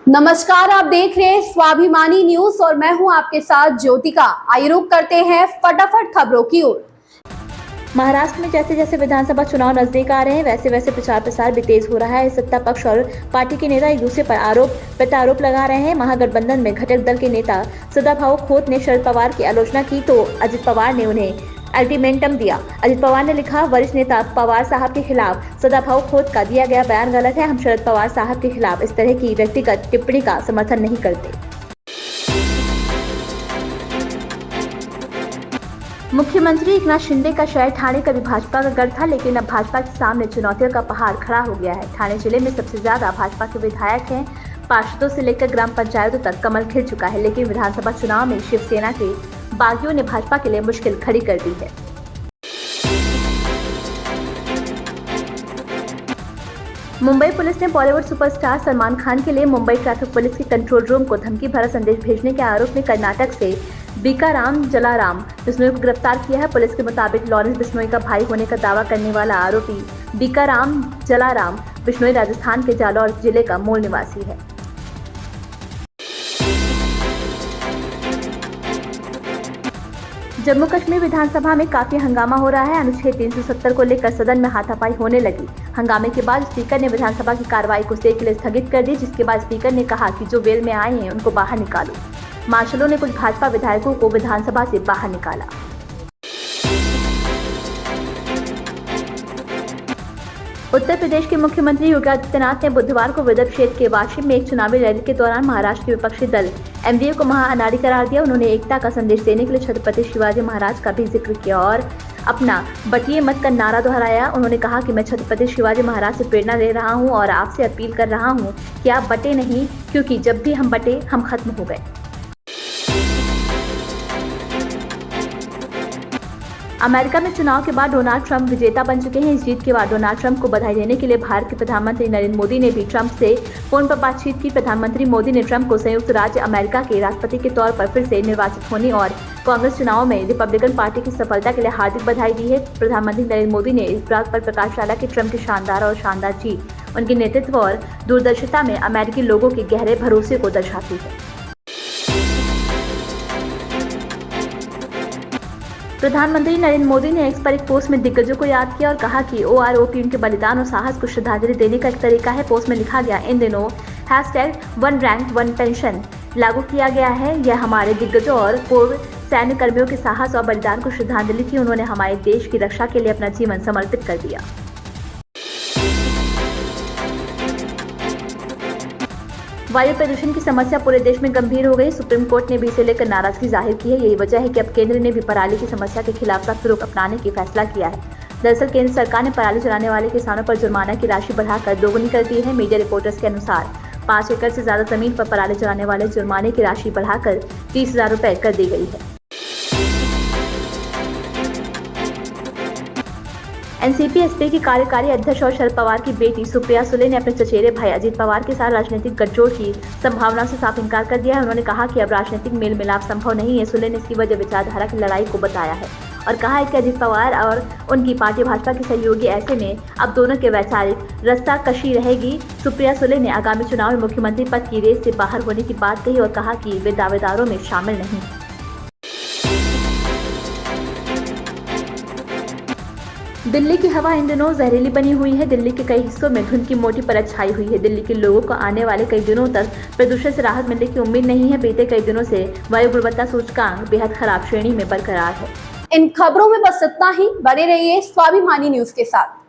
नमस्कार, आप देख रहे हैं स्वाभिमानी न्यूज और मैं हूं आपके साथ ज्योतिका। आइए रुक करते हैं फटाफट खबरों की ओर। महाराष्ट्र में जैसे जैसे विधानसभा चुनाव नजदीक आ रहे हैं वैसे वैसे प्रचार प्रसार भी तेज हो रहा है। सत्ता पक्ष और पार्टी के नेता एक दूसरे पर आरोप प्रत्यारोप लगा रहे हैं। महागठबंधन में घटक दल के नेता सदाभाऊ खोत ने शरद पवार की आलोचना की तो अजित पवार ने उन्हें अल्टीमेटम दिया। अजित पवार ने लिखा, वरिष्ठ नेता पवार साहब के खिलाफ सदाभाऊ खोत का दिया गया बयान गलत है। हम शरद पवार साहब के खिलाफ इस तरह की व्यक्तिगत टिप्पणी का समर्थन नहीं करते। मुख्यमंत्री एकनाथ शिंदे का शहर ठाणे कभी भाजपा का गढ़ था, लेकिन अब भाजपा के सामने चुनौतियों का पहाड़ खड़ा हो गया है। ठाणे जिले में सबसे ज्यादा भाजपा के विधायक हैं। पार्षदों से लेकर ग्राम पंचायतों तक कमल खिल चुका है, लेकिन विधानसभा चुनाव में शिवसेना के बागियों ने भाजपा के लिए मुश्किल खड़ी कर दी है। मुंबई पुलिस ने बॉलीवुड सुपरस्टार सलमान खान के लिए मुंबई ट्रैफिक पुलिस के कंट्रोल रूम को धमकी भरा संदेश भेजने के आरोप में कर्नाटक से बीकाराम जलाराम बिश्नोई को गिरफ्तार किया है। पुलिस के मुताबिक लॉरेंस बिश्नोई का भाई होने का दावा करने वाला आरोपी बीकाराम जलाराम बिश्नोई राजस्थान के जालौर जिले का मूल निवासी है। जम्मू कश्मीर विधानसभा में काफी हंगामा हो रहा है। अनुच्छेद 370 को लेकर सदन में हाथापाई होने लगी। हंगामे के बाद स्पीकर ने विधानसभा की कार्रवाई कुछ देर के लिए स्थगित कर दी, जिसके बाद स्पीकर ने कहा कि जो वेल में आए हैं उनको बाहर निकालो। मार्शलों ने कुछ भाजपा विधायकों को विधानसभा से बाहर निकाला। उत्तर प्रदेश के मुख्यमंत्री योगी आदित्यनाथ ने बुधवार को विदर्भ क्षेत्र के वाशिम में एक चुनावी रैली के दौरान महाराष्ट्र के विपक्षी दल एमडीए को महाअनाड़ी करार दिया। उन्होंने एकता का संदेश देने के लिए छत्रपति शिवाजी महाराज का भी जिक्र किया और अपना बटिए मत का नारा दोहराया। उन्होंने कहा कि मैं छत्रपति शिवाजी महाराज से प्रेरणा ले रहा हूं और आपसे अपील कर रहा हूं कि आप बटे नहीं, क्योंकि जब भी हम बटे हम खत्म हो गए। अमेरिका में चुनाव के बाद डोनाल्ड ट्रंप विजेता बन चुके हैं। इस जीत के बाद डोनाल्ड ट्रंप को बधाई देने के लिए भारत के प्रधानमंत्री नरेंद्र मोदी ने भी ट्रंप से फोन पर बातचीत की। प्रधानमंत्री मोदी ने ट्रंप को संयुक्त राज्य अमेरिका के राष्ट्रपति के तौर पर फिर से निर्वाचित होने और कांग्रेस चुनाव में रिपब्लिकन पार्टी की सफलता के लिए हार्दिक बधाई दी है। प्रधानमंत्री नरेंद्र मोदी ने इस बात पर प्रकाश डाला कि ट्रंप की शानदार जीत उनके नेतृत्व और दूरदर्शिता में अमेरिकी लोगों के गहरे भरोसे को दर्शाती है। प्रधानमंत्री नरेंद्र मोदी ने एक्स पर एक पोस्ट में दिग्गजों को याद किया और कहा कि OROP उनके बलिदान और साहस को श्रद्धांजलि देने का एक तरीका है। पोस्ट में लिखा गया, इन दिनों #1 रैंक 1 पेंशन लागू किया गया है। यह हमारे दिग्गजों और पूर्व सैन्य कर्मियों के साहस और बलिदान को श्रद्धांजलि थी। उन्होंने हमारे देश की रक्षा के लिए अपना जीवन समर्पित कर दिया। वायु प्रदूषण की समस्या पूरे देश में गंभीर हो गई। सुप्रीम कोर्ट ने भी इसे लेकर नाराजगी जाहिर की है। यही वजह है कि अब केंद्र ने भी पराली की समस्या के खिलाफ सख्त रुख अपनाने की फैसला किया है। दरअसल केंद्र सरकार ने पराली जलाने वाले किसानों पर जुर्माना की राशि बढ़ाकर दोगुनी कर दी है। मीडिया रिपोर्टर्स के अनुसार 5 एकड़ से ज्यादा जमीन पर पराली जलाने वाले जुर्माने की राशि बढ़ाकर 30,000 रुपए कर दी गई है। एनसीपी-एसपी की कार्यकारी अध्यक्ष और शरद पवार की बेटी सुप्रिया सुले ने अपने चचेरे भाई अजित पवार के साथ राजनीतिक गठजोड़ की संभावना से साफ इंकार कर दिया है। उन्होंने कहा कि अब राजनीतिक मेल मिलाप संभव नहीं है। सुले ने इसकी वजह विचारधारा की लड़ाई को बताया है और कहा है कि अजित पवार और उनकी पार्टी भाजपा के सहयोगी, ऐसे में अब दोनों के वैचारिक रस्सा कशी रहेगी। सुप्रिया सुले ने आगामी चुनाव में मुख्यमंत्री पद की रेस से बाहर होने की बात कही और कहा कि वे दावेदारों में शामिल नहीं। दिल्ली की हवा इन दिनों जहरीली बनी हुई है। दिल्ली के कई हिस्सों में धुंध की मोटी परत छाई हुई है। दिल्ली के लोगों को आने वाले कई दिनों तक प्रदूषण से राहत मिलने की उम्मीद नहीं है। बीते कई दिनों से वायु गुणवत्ता सूचकांक बेहद खराब श्रेणी में बरकरार है। इन खबरों में बस इतना ही। बने रहिए स्वाभिमानी न्यूज के साथ।